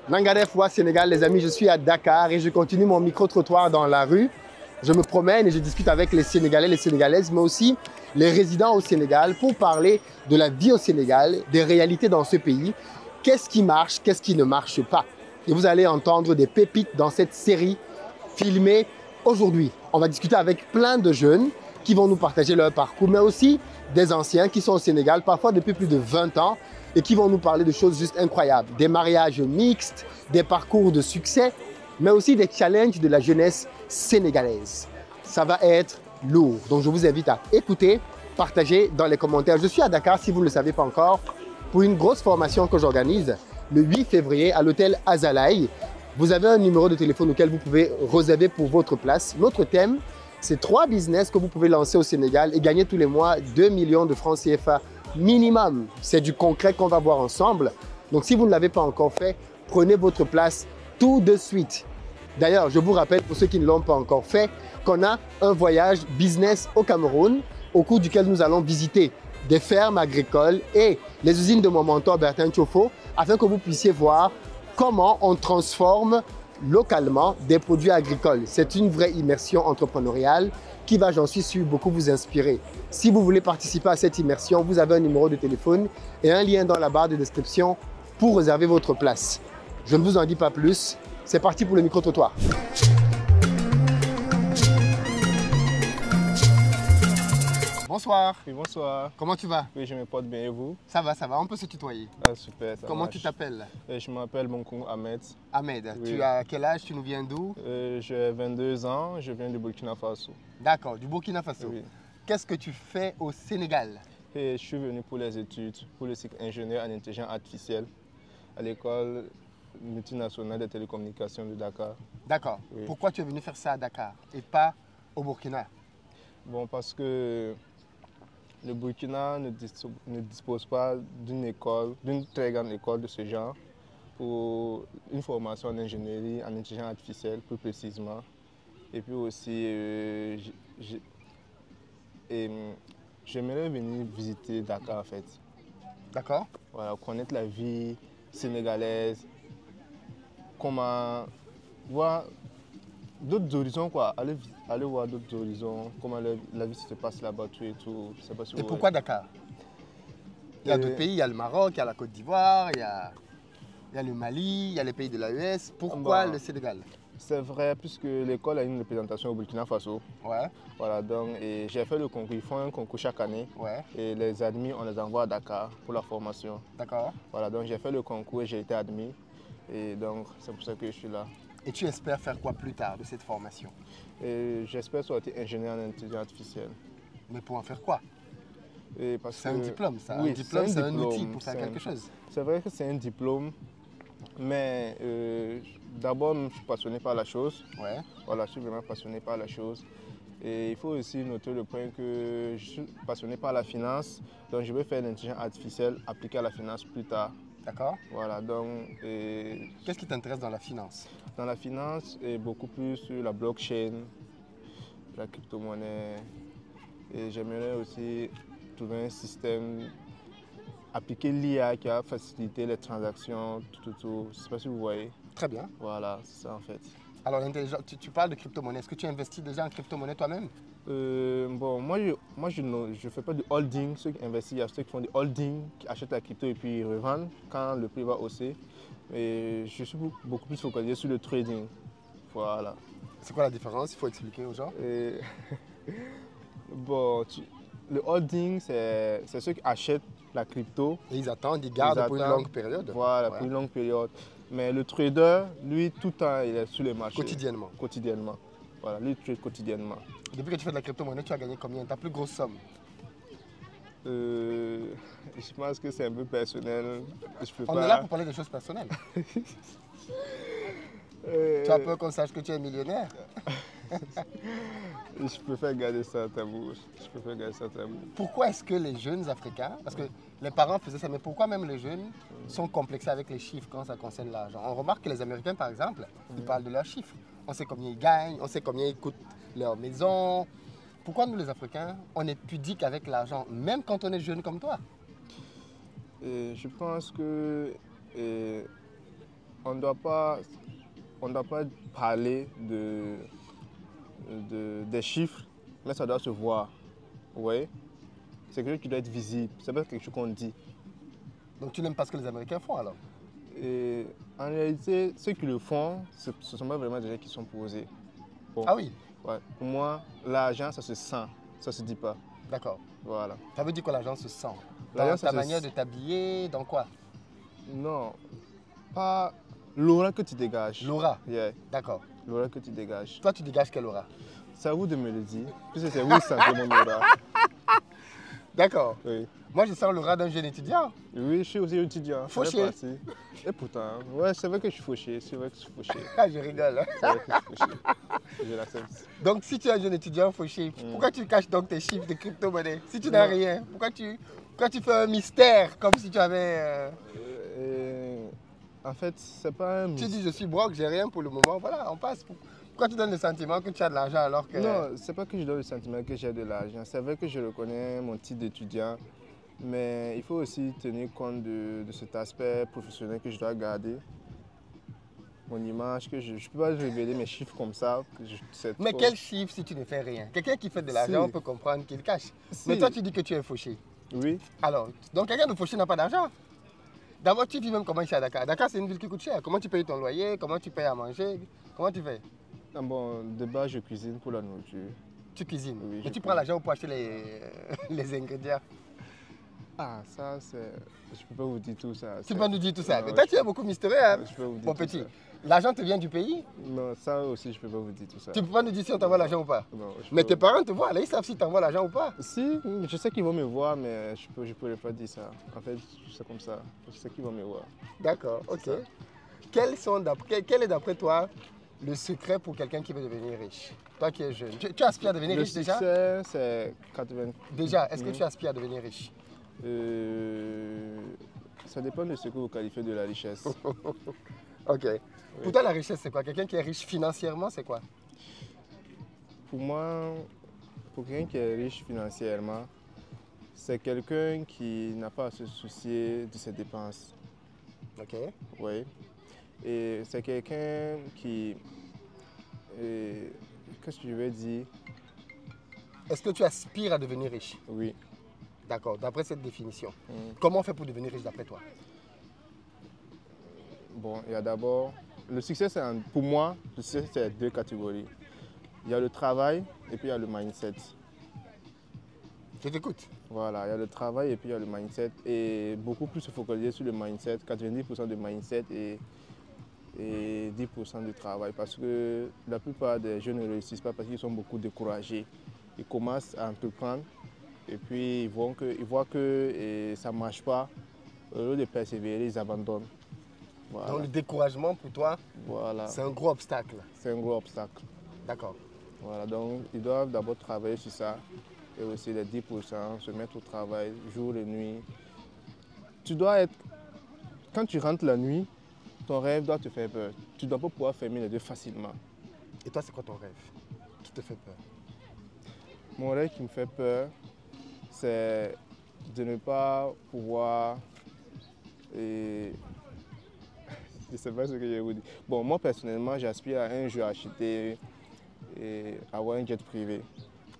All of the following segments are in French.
Nangaré Foua, Sénégal, les amis, je suis à Dakar et je continue mon micro-trottoir dans la rue. Je me promène et je discute avec les Sénégalais, les Sénégalaises, mais aussi les résidents au Sénégal pour parler de la vie au Sénégal, des réalités dans ce pays. Qu'est-ce qui marche, qu'est-ce qui ne marche pas? Et vous allez entendre des pépites dans cette série filmée aujourd'hui. On va discuter avec plein de jeunes qui vont nous partager leur parcours, mais aussi des anciens qui sont au Sénégal, parfois depuis plus de 20 ans, et qui vont nous parler de choses juste incroyables. Des mariages mixtes, des parcours de succès, mais aussi des challenges de la jeunesse sénégalaise. Ça va être lourd. Donc je vous invite à écouter, partager dans les commentaires. Je suis à Dakar, si vous ne le savez pas encore, pour une grosse formation que j'organise le 8 février à l'hôtel Azalaï. Vous avez un numéro de téléphone auquel vous pouvez réserver pour votre place. Notre thème, c'est 3 business que vous pouvez lancer au Sénégal et gagner tous les mois 2 millions de francs CFA minimum. C'est du concret qu'on va voir ensemble. Donc si vous ne l'avez pas encore fait, prenez votre place tout de suite. D'ailleurs, je vous rappelle pour ceux qui ne l'ont pas encore fait, qu'on a un voyage business au Cameroun au cours duquel nous allons visiter des fermes agricoles et les usines de mon mentor Bertin Thiofo afin que vous puissiez voir comment on transforme localement des produits agricoles. C'est une vraie immersion entrepreneuriale qui va, j'en suis sûr, beaucoup vous inspirer. Si vous voulez participer à cette immersion, vous avez un numéro de téléphone et un lien dans la barre de description pour réserver votre place. Je ne vous en dis pas plus. C'est parti pour le micro-trottoir. Bonsoir. Oui, bonsoir. Comment tu vas? Oui, je me porte bien et vous? Ça va, on peut se tutoyer. Ah, super, ça Comment marche. tu t'appelles? Je m'appelle Bonkou Ahmed. Ahmed, Oui. tu as quel âge? Tu nous viens d'où? J'ai 22 ans, je viens du Burkina Faso. D'accord, du Burkina Faso. Oui. Qu'est-ce que tu fais au Sénégal? Et je suis venu pour les études, pour le cycle ingénieur en intelligence artificielle à l'école multinationale des télécommunications de Dakar. D'accord. Oui. Pourquoi tu es venu faire ça à Dakar et pas au Burkina? Bon, parce que le Burkina ne dispose pas d'une école, d'une très grande école de ce genre pour une formation en ingénierie, en intelligence artificielle plus précisément. Et puis aussi, j'aimerais venir visiter Dakar en fait. D'accord. Voilà, connaître la vie sénégalaise, comment voir d'autres horizons, quoi. Aller voir d'autres horizons, comment la vie se passe là-bas, tout et tout. Je sais pas si Et vous pourquoi Dakar? Il y a d'autres pays, il y a le Maroc, il y a la Côte d'Ivoire, il y a le Mali, il y a les pays de l'AES. Pourquoi Bon. le Sénégal? C'est vrai, puisque l'école a une représentation au Burkina Faso. Ouais, Voilà, donc j'ai fait le concours. Ils font un concours chaque année. ouais, Et les admis, on les envoie à Dakar pour la formation. d'accord. Voilà, donc j'ai fait le concours et j'ai été admis. Et donc, c'est pour ça que je suis là. Et tu espères faire quoi plus tard de cette formation? Et j'espère sortir ingénieur en intelligence artificielle. Mais pour en faire quoi? Et parce C'est un que- diplôme, ça. Oui, un diplôme, c'est un outil diplôme, pour faire c'est quelque chose. C'est vrai que c'est un diplôme, mais d'abord, je suis passionné par la chose. Ouais, Voilà, je suis vraiment passionné par la chose. Et il faut aussi noter le point que je suis passionné par la finance, donc je vais faire l'intelligence artificielle appliquée à la finance plus tard. d'accord. Voilà, donc Qu'est-ce qui t'intéresse dans la finance? dans la finance, et beaucoup plus sur la blockchain, la crypto-monnaie. Et j'aimerais aussi trouver un système, appliquer l'IA qui va faciliter les transactions, tout. Je ne sais pas si vous voyez. Très bien. Voilà, c'est ça en fait. Alors, tu parles de crypto-monnaie. Est-ce que tu investis déjà en crypto-monnaie toi-même? Bon, moi je fais pas du holding. Ceux qui investissent, il y a ceux qui font du holding, qui achètent la crypto et puis ils revendent quand le prix va hausser. Et je suis beaucoup plus focalisé sur le trading. Voilà. C'est quoi la différence? Il faut expliquer aux gens. Et bon, le holding, c'est ceux qui achètent la crypto. Et ils attendent, ils gardent pour une attendent. longue période. Voilà, Ouais. pour une longue période. Mais le trader, lui, tout le temps, il est sur les marchés. Quotidiennement. Quotidiennement. Voilà, lui, il trade quotidiennement. Depuis que tu fais de la crypto-monnaie, tu as gagné combien? Ta plus grosse somme? Je pense que c'est un peu personnel. Je peux On pas... est là pour parler des choses personnelles. Tu as peur qu'on sache que tu es millionnaire? Je préfère garder ça à tabou. Je préfère garder ça à tabou. Pourquoi est-ce que les jeunes Africains, parce que les parents faisaient ça, mais pourquoi même les jeunes sont complexés avec les chiffres quand ça concerne l'argent? On remarque que les Américains, par exemple, ils parlent de leurs chiffres. On sait combien ils gagnent, on sait combien ils coûtent leur maison. Pourquoi nous, les Africains, on est pudiques avec l'argent, même quand on est jeune comme toi? Je pense que on ne doit pas parler des chiffres, mais ça doit se voir. Oui. C'est quelque chose qui doit être visible. C'est pas quelque chose qu'on dit. Donc tu n'aimes pas ce que les Américains font alors? Et en réalité, ceux qui le font, ce ne sont pas vraiment des gens qui sont posés. Bon, Ah oui, ouais. Pour moi, l'argent, ça se sent, ça se dit pas. d'accord. Voilà. Ça veut dire que l'argent se sent. L'argent, Dans ça ta se manière sent. de t'habiller, dans quoi? Non, pas l'aura que tu dégages. L'aura, Yeah, d'accord. l'aura que tu dégages. Toi, tu dégages quelle aura? C'est à vous de me le dire, puisque c'est vous qui sentez mon aura. D'accord. Oui. Moi, je sens l'aura d'un jeune étudiant. Oui, je suis aussi étudiant. ça fait Fauché. partie. Et pourtant, ouais, c'est vrai que je suis fauché. C'est vrai que je suis fauché. Ah, je rigole. Hein. C'est vrai que je suis fauché. Je l'accepte. Donc, si tu es un jeune étudiant fauché, pourquoi tu caches donc tes chiffres de crypto-monnaie? Si tu n'as Non. rien, pourquoi tu fais un mystère comme si tu avais... En fait, c'est pas un Tu dis, je suis broke, j'ai rien pour le moment. Voilà, on passe. Pourquoi tu donnes le sentiment que tu as de l'argent alors que... Non, c'est pas que je donne le sentiment que j'ai de l'argent. C'est vrai que je reconnais mon titre d'étudiant, mais il faut aussi tenir compte de cet aspect professionnel que je dois garder. Mon image, que je ne peux pas révéler mes chiffres comme ça. Mais quel chiffre si tu ne fais rien? Quelqu'un qui fait de l'argent, Si. on peut comprendre qu'il cache. Si. Mais toi, tu dis que tu es fauché. Oui, Alors, donc quelqu'un de fauché n'a pas d'argent. D'abord, tu vis même comment ici à Dakar. Dakar, c'est une ville qui coûte cher. Comment tu payes ton loyer? Comment tu payes à manger? Comment tu fais? ah bon, de base, je cuisine pour la nourriture. Tu cuisines. Oui, Mais je tu prends cuisine. l'argent pour acheter les ingrédients. Ah, ça, c'est. Je peux pas vous dire tout ça. Tu peux nous dire tout ça. Non, Mais toi, tu es beaucoup mystérieux, hein, je peux vous dire mon tout petit. ça. L'argent te vient du pays. Non, ça aussi, je peux pas vous dire tout ça. Tu peux pas nous dire si on t'envoie l'argent ou pas. Non, je Mais peux- tes parents te voient, là, ils savent si t'envoies l'argent ou pas. Si, je sais qu'ils vont me voir, mais je pourrais pas dire ça. En fait, c'est comme ça. Je sais qu'ils vont me voir. D'accord, ok. ça. Quel est d'après toi le secret pour quelqu'un qui veut devenir riche? Toi qui es jeune. Tu aspires à devenir Le riche déjà? succès, c'est 80. Déjà, est-ce que tu aspires à devenir riche? Ça dépend de ce que vous qualifiez de la richesse. Ok. Pour toi, la richesse, c'est quoi? Quelqu'un qui est riche financièrement, c'est quoi? Pour moi, pour quelqu'un qui est riche financièrement, c'est quelqu'un qui n'a pas à se soucier de ses dépenses. Ok. Oui. Et c'est quelqu'un qui... Qu'est-ce que je vais dire? Est-ce que tu aspires à devenir riche? Oui. D'accord, d'après cette définition. Mm. Comment on fait pour devenir riche d'après toi? Bon, il y a d'abord... Le succès, pour moi, le succès, c'est deux catégories. Il y a le travail et puis il y a le mindset. Je t'écoute. Voilà, il y a le travail et puis il y a le mindset. Et beaucoup plus se focaliser sur le mindset, 90% de mindset et 10% de travail. Parce que la plupart des jeunes ne réussissent pas parce qu'ils sont beaucoup découragés. Ils commencent à entreprendre et puis ils voient que ça ne marche pas. Au lieu de persévérer, ils abandonnent. Voilà. Donc le découragement pour toi, Voilà. c'est un gros obstacle. C'est un gros obstacle. D'accord. Voilà, donc ils doivent d'abord travailler sur ça et aussi les 10%, se mettre au travail jour et nuit. Tu dois être, quand tu rentres la nuit, ton rêve doit te faire peur. Tu ne dois pas pouvoir fermer les yeux facilement. Et toi, c'est quoi ton rêve qui te fait peur? Mon rêve qui me fait peur, c'est de ne pas pouvoir... Et... Je ne sais pas ce que je vais vous dire. Bon, moi personnellement, j'aspire à un jour acheter et avoir un jet privé.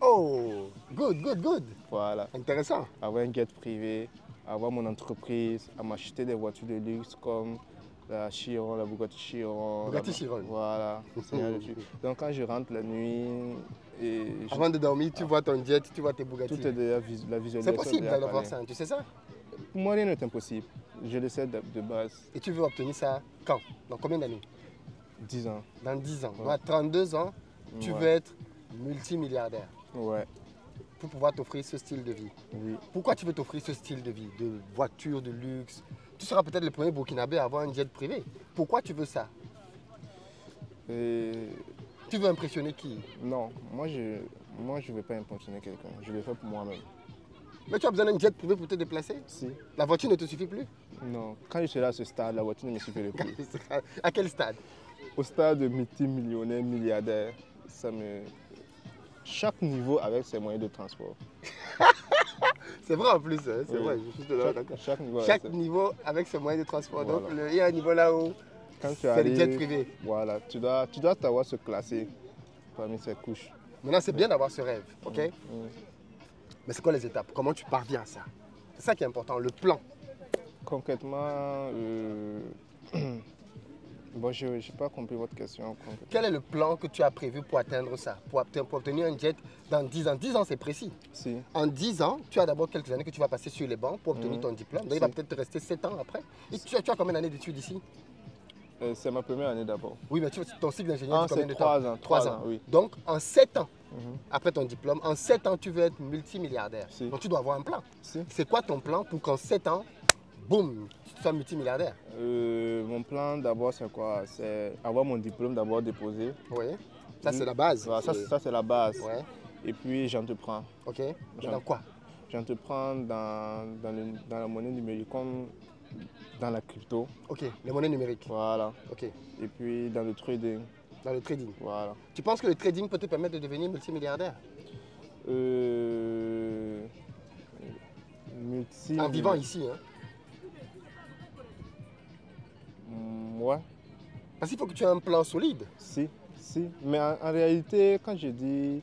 Oh, good, good, good. Voilà. Intéressant. Avoir un jet privé, avoir mon entreprise, à m'acheter des voitures de luxe comme la Chiron, la Bugatti Chiron. Bugatti Chiron. Voilà. Donc quand je rentre la nuit, Avant de dormir, tu vois ton jet, tu vois tes Bugatti. tout est déjà la visualisation. C'est possible déjà d'avoir parlée. ça, tu sais ça? Pour moi, rien n'est impossible. Je le sais de base. Et tu veux obtenir ça quand? Dans combien d'années? 10 ans. Dans 10 ans. Ouais. Donc à 32 ans, tu Ouais. veux être multimilliardaire Ouais, pour pouvoir t'offrir ce style de vie. oui. Pourquoi tu veux t'offrir ce style de vie, de voiture de luxe? Tu seras peut-être le premier Burkinabé à avoir un jet privé. Pourquoi tu veux ça? Et Tu veux impressionner qui? non, moi je ne veux pas impressionner quelqu'un. Je le fais pour moi-même. Mais tu as besoin d'un jet privé pour te déplacer? Si. La voiture ne te suffit plus? Non. Quand je serai à ce stade, la voiture ne me suffirait plus. À quel stade? Au stade de multimillionnaire, milliardaire, chaque niveau avec ses moyens de transport. C'est vrai en plus, hein, c'est Oui. vrai, je suis d'accord. Chaque niveau. Chaque niveau avec ses moyens de transport. Voilà. Donc il y a un niveau là où Quand tu C'est le jet arrives, privé. voilà, tu dois savoir se classer parmi ces couches. Maintenant, c'est bien d'avoir ce rêve, ok? Mm. Mais c'est quoi les étapes? Comment tu parviens à ça? C'est ça qui est important, le plan. Concrètement, bon, je n'ai pas compris votre question. Quel est le plan que tu as prévu pour atteindre ça? Pour obtenir un jet dans 10 ans? 10 ans, c'est précis. Si. En 10 ans, tu as d'abord quelques années que tu vas passer sur les bancs pour obtenir ton diplôme. Donc, il va Si. peut-être te rester 7 ans après. Et tu as combien d'années d'études ici? C'est ma première année d'abord. Oui, mais ton cycle d'ingénieur, Ah, c'est combien c'est de temps? 3 ans. 3 ans. Oui. Donc, en 7 ans, Mhm. après ton diplôme, en 7 ans, tu veux être multimilliardaire. Si. Donc, tu dois avoir un plan. Si. C'est quoi ton plan pour qu'en 7 ans, boum, tu sois multimilliardaire? Mon plan d'abord, c'est quoi? C'est avoir mon diplôme d'abord déposé. Oui. Ça, c'est la base. Voilà, ça, c'est la base. Ouais. Et puis, j'entreprends. OK. Mais dans quoi? J'entreprends dans la monnaie numérique comme dans la crypto. OK. Les monnaies numériques. Voilà. OK. Et puis, dans le trading. Dans le trading. Voilà. Tu penses que le trading peut te permettre de devenir multimilliardaire? En vivant ici, hein? Ouais. Parce qu'il faut que tu aies un plan solide. Si. Mais en réalité, quand je dis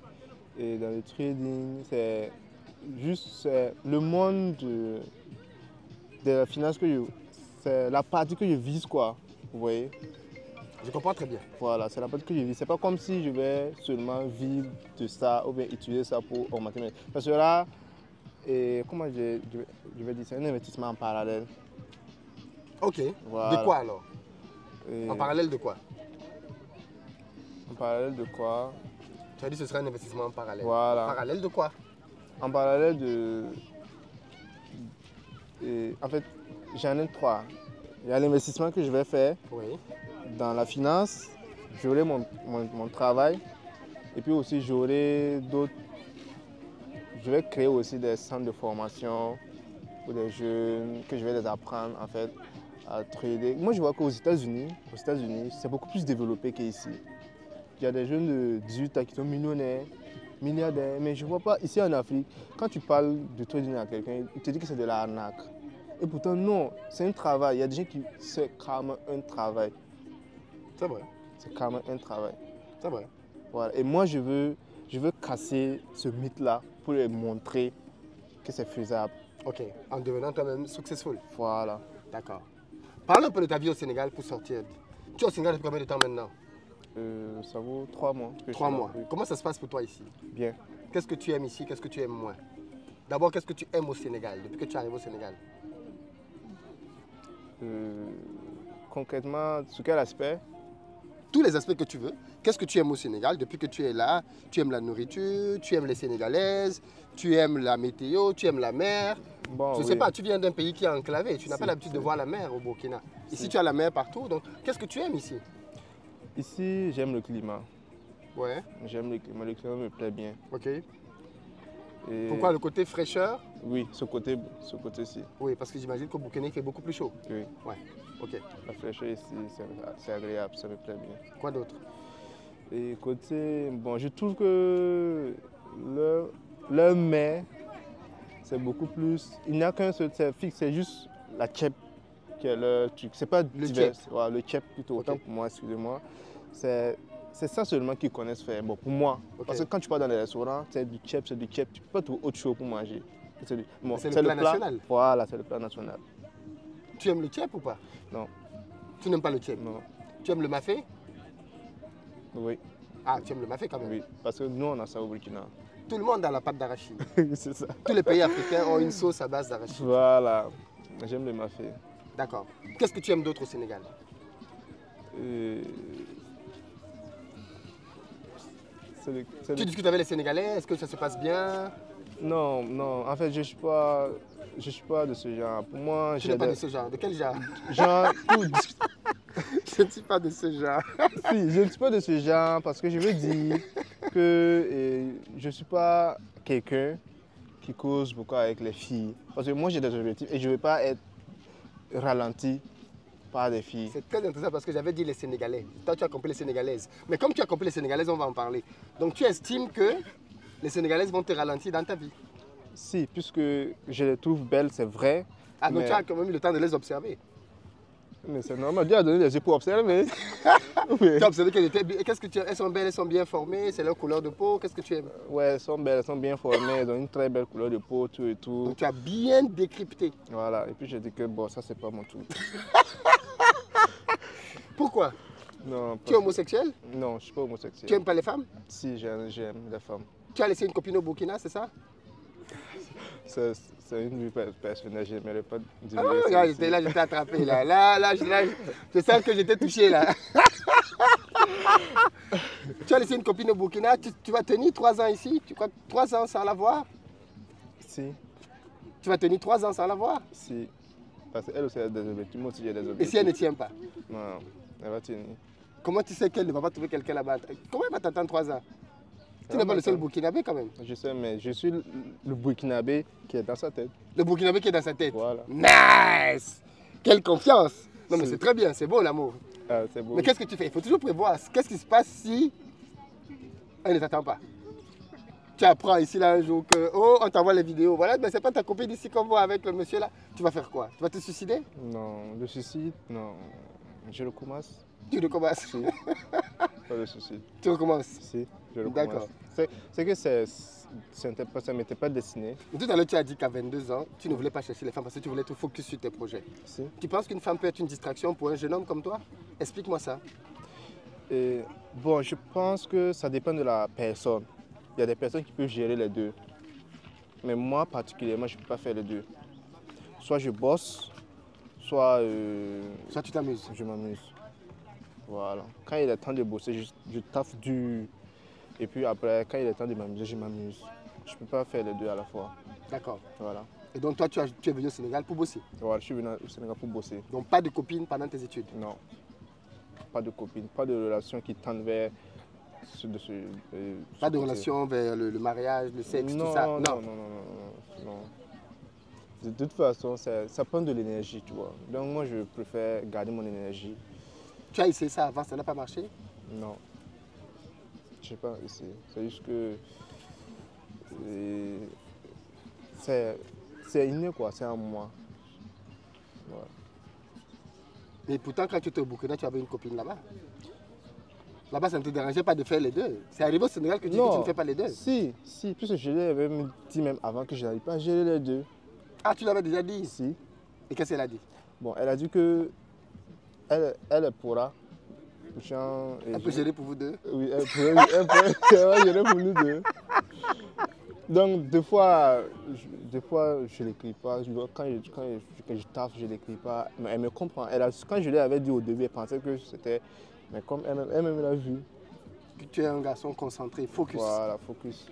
dans le trading, c'est juste le monde de la finance c'est la partie que je vise, quoi. Vous voyez? Je comprends très bien. Voilà, c'est la partie que je vise. C'est pas comme si je vais seulement vivre de ça ou bien utiliser ça pour augmenter mes... Parce que là, comment je vais dire, c'est un investissement en parallèle. OK. Voilà. De quoi alors? Et En parallèle de quoi? en parallèle de quoi? Tu as dit que ce serait un investissement en parallèle. Voilà. En parallèle de quoi? En parallèle de... en fait, j'en ai 3. Il y a l'investissement que je vais faire Oui. dans la finance, j'aurai mon travail et puis aussi j'aurai d'autres... Je vais créer aussi des centres de formation pour des jeunes que je vais les apprendre en fait à trader. Moi je vois qu'aux États-Unis, c'est beaucoup plus développé qu'ici. Il y a des jeunes de 18 ans qui sont millionnaires, milliardaires, mais je ne vois pas ici en Afrique, quand tu parles de trading à quelqu'un, il te dit que c'est de l'arnaque. Et pourtant non, c'est un travail. Il y a des gens qui... C'est carrément un travail. C'est vrai. C'est carrément un travail. C'est vrai. Voilà. Et moi, je veux casser ce mythe-là pour leur montrer que c'est faisable. OK. En devenant toi-même successful. Voilà. D'accord. Parle un peu de ta vie au Sénégal pour sortir. Tu es au Sénégal depuis combien de temps maintenant? Ça vaut 3 mois. 3 mois. Comment ça se passe pour toi ici? Bien. Qu'est-ce que tu aimes ici? Qu'est-ce que tu aimes moins? D'abord, qu'est-ce que tu aimes au Sénégal depuis que tu arrives au Sénégal? Concrètement, sous quel aspect? Tous les aspects que tu veux. Qu'est-ce que tu aimes au Sénégal depuis que tu es là? Tu aimes la nourriture, tu aimes les Sénégalaises, tu aimes la météo, tu aimes la mer. Bon, Je ne sais pas, tu viens d'un pays qui est enclavé, tu n'as pas l'habitude de voir la mer au Burkina. Ici, tu as la mer partout, donc qu'est-ce que tu aimes ici? Ici, j'aime le climat. Ouais, J'aime le climat me plaît bien. ok. Et Pourquoi le côté fraîcheur? oui, ce côté-ci. Oui, parce que j'imagine qu'au Burkina, il fait beaucoup plus chaud. Oui. Ouais, ok. La fraîcheur ici, c'est agréable, ça me plaît bien. Quoi d'autre? Et côté, bon, je trouve que leur mer, c'est beaucoup plus. Il n'y a qu'un seul, c'est fixe, c'est juste la tchèp qui est leur truc. C'est pas divers. Voilà, le tchèp plutôt, autant pour moi, excusez-moi. C'est ça seulement qu'ils connaissent faire. Bon, pour moi. Parce que quand tu pars dans les restaurants, c'est du tchèp, tu peux pas trouver autre chose pour manger. C'est le plat national. Voilà, c'est le plat national. Tu aimes le tchèp ou pas? Non. Tu n'aimes pas le tchèp? Non. Tu aimes le mafé? Oui. Ah, tu aimes le mafé quand même? Oui, parce que nous, on a ça au Burkina. Tout le monde a la pâte d'arachide. C'est ça. Tous les pays africains ont une sauce à base d'arachide. Voilà. J'aime le mafé. D'accord. Qu'est-ce que tu aimes d'autre au Sénégal? Tu discutes avec les Sénégalais? Est-ce que ça se passe bien? Non, non. En fait, je suis pas de ce genre. Pour moi, Tu n'es pas de ce genre. De quel genre? Genre, Je ne suis pas de ce genre. Si, je ne suis pas de ce genre parce que je veux dire que je ne suis pas quelqu'un qui cause beaucoup avec les filles. Parce que moi, j'ai des objectifs et je ne veux pas être ralenti par des filles. C'est très intéressant parce que j'avais dit les Sénégalais. Toi, tu as compris les Sénégalaises. Mais comme tu as compris les Sénégalaises, on va en parler. Donc, tu estimes que les Sénégalaises vont te ralentir dans ta vie? Si, puisque je les trouve belles, c'est vrai. Ah, donc tu as quand même eu le temps de les observer? Mais c'est normal, Dieu a donné les yeux pour observer. Oui. Tu as observé qu'elles étaient bien. Qu'est-ce que tu aimes? Elles sont belles, elles sont bien formées, c'est leur couleur de peau. Qu'est-ce que tu aimes? Ouais, elles sont belles, elles sont bien formées, elles ont une très belle couleur de peau, tout et tout. Donc tu as bien décrypté. Voilà, et puis j'ai dit que bon, ça c'est pas mon truc. Pourquoi? Non, Tu es homosexuel? non, je suis pas homosexuel. Tu n'aimes pas les femmes? Si, j'aime les femmes. Tu as laissé une copine au Burkina, c'est ça? C'est une vie personnelle, j'aimerais pas Ah, divulguer ça regarde, ici. là, je t'ai attrapé. Je sens que j'étais touché là. Tu as laissé une copine au Burkina, tu vas tenir 3 ans ici? Tu crois 3 ans sans la voir? Si, Tu vas tenir 3 ans sans la voir? si. Parce qu'elle aussi a des objectifs, moi aussi j'ai des Et objectifs. si elle ne tient pas? Non, elle va tenir. Comment tu sais qu'elle ne va pas trouver quelqu'un là-bas? Comment elle va t'attendre 3 ans? Tu Elle n'es va pas le seul m'attendre. Burkinabé quand même. Je sais, mais je suis le Burkinabé qui est dans sa tête. Le Burkinabé qui est dans sa tête. Voilà. Nice! Quelle confiance! Non mais Si. c'est très bien, c'est beau l'amour. Ah, c'est beau. Mais qu'est-ce que tu fais? Il faut toujours prévoir. Qu'est-ce qui se passe si elle ne t'attend pas? Tu apprends ici là un jour que, oh, on t'envoie les vidéos. Voilà, mais c'est pas ta copine ici qu'on voit avec le monsieur là. Tu vas faire quoi? Tu vas te suicider? Non, le suicide, non. Je recommence. Tu recommences. Si. Pas le suicide. Tu recommences. Si, je recommence. D'accord. C'est que ça ne m'était pas destiné. Tout à l'heure, tu as dit qu'à 22 ans, tu ne voulais pas chercher les femmes parce que tu voulais te focus sur tes projets. Si. Tu penses qu'une femme peut être une distraction pour un jeune homme comme toi? Explique-moi ça. Et, bon, je pense que ça dépend de la personne. Il y a des personnes qui peuvent gérer les deux. Mais moi, particulièrement, je ne peux pas faire les deux. Soit je bosse, soit Soit tu t'amuses. je m'amuse. Voilà. Quand il est temps de bosser, je taffe dur. Et puis après, quand il est temps de m'amuser, je m'amuse. Je ne peux pas faire les deux à la fois. D'accord. Voilà. Et donc toi, tu es venu au Sénégal pour bosser. Voilà, je suis venu au Sénégal pour bosser. Donc pas de copine pendant tes études. Non. Pas de copine, pas de relation qui tend vers Pas de côté. relation vers le mariage, le sexe, Non, tout ça. non, non, non, non, non. De toute façon, ça prend de l'énergie, tu vois. Donc moi, je préfère garder mon énergie. Tu as essayé ça avant, ça n'a pas marché? Non. Je sais pas essayer. C'est juste que c'est inné, quoi. C'est en moi. Voilà. Mais pourtant, quand tu étais au Burkina, tu avais une copine là-bas. Là-bas, ça ne te dérangeait pas de faire les deux. C'est arrivé au Sénégal que tu dis que tu ne fais pas les deux. Si, puisque je l'avais même dit même avant que je n'arrive pas à gérer les deux. Ah, tu l'avais déjà dit? Si. Et qu'est-ce qu'elle a dit? Bon, elle a dit que elle pourra. Genre, Elle peut gérer pour vous deux? Oui, elle va gérer pour nous deux. Donc, des fois, je ne l'écris pas. Quand je taffe, je ne l'écris pas. Mais elle me comprend. Quand je lui avais dit au début, elle pensait que c'était. Mais comme elle-même l'a vu. Que tu es un garçon concentré, focus. Voilà, focus.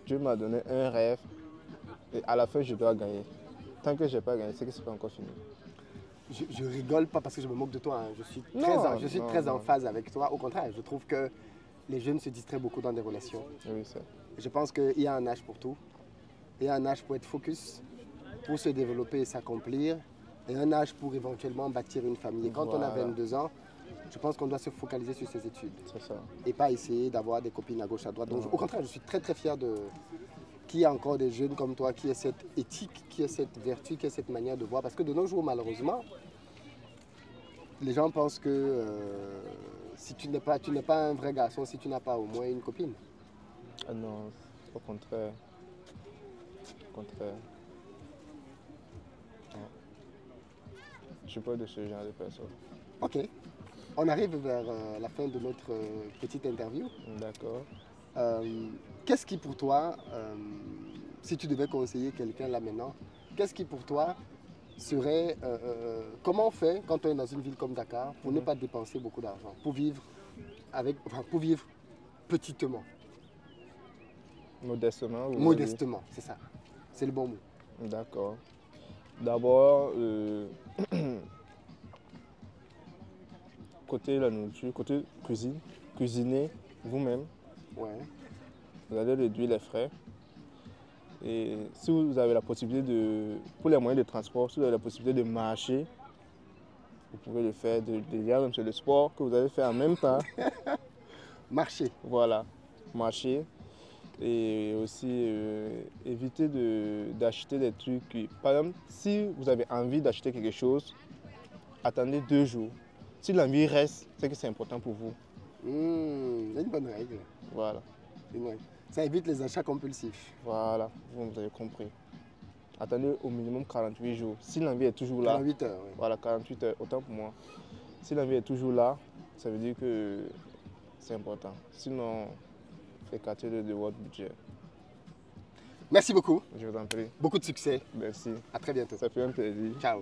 Dieu m'a donné un rêve. Et à la fin, je dois gagner. Tant que je n'ai pas gagné, c'est que ce n'est pas encore fini. Je rigole pas parce que je me moque de toi. Hein. Je suis Non, très en non. phase avec toi. Au contraire, je trouve que les jeunes se distraient beaucoup dans des relations. Oui, c'est. Je pense qu'il y a un âge pour tout. Il y a un âge pour être focus, pour se développer et s'accomplir. Et un âge pour éventuellement bâtir une famille. Et quand on a Voilà. 22 ans, je pense qu'on doit se focaliser sur ses études. C'est ça. Et pas essayer d'avoir des copines à gauche, à droite. Donc, au contraire, je suis très très fier qu'il y ait encore des jeunes comme toi qui aient cette éthique, qui aient cette vertu, qui aient cette manière de voir. Parce que de nos jours, malheureusement, les gens pensent que si tu n'es pas un vrai garçon, si tu n'as pas au moins une copine. Ah non, au contraire. Au contraire. Non. Je ne suis pas de ce genre de personne. Ok. On arrive vers la fin de notre petite interview. D'accord. Qu'est-ce qui pour toi, si tu devais conseiller quelqu'un là maintenant, qu'est-ce qui pour toi serait, comment on fait quand on est dans une ville comme Dakar pour ne pas dépenser beaucoup d'argent, pour vivre petitement, Modestement. vous modestement, c'est ça, c'est le bon mot. avez dit. D'accord. D'abord, côté la nourriture, côté cuisine, cuisinez vous-même. Ouais. Vous allez réduire les frais. Et si vous avez la possibilité pour les moyens de transport, si vous avez la possibilité de marcher, vous pouvez le faire. Déjà, même c'est le sport que vous allez faire en même temps. Marcher. Voilà, marcher. Et aussi éviter d'acheter des trucs. Par exemple, si vous avez envie d'acheter quelque chose, attendez 2 jours. Si l'envie reste, c'est que c'est important pour vous. C'est une bonne règle. Voilà. Ça évite les achats compulsifs. Voilà, vous avez compris. Attendez au minimum 48 jours. Si l'envie est toujours là, 48 heures, oui. Voilà, 48 heures, autant pour moi. Si l'envie est toujours là, ça veut dire que c'est important. Sinon, écartez-le de votre budget. Merci beaucoup. Je vous en prie. Beaucoup de succès. Merci. À très bientôt. Ça fait un plaisir. Ciao.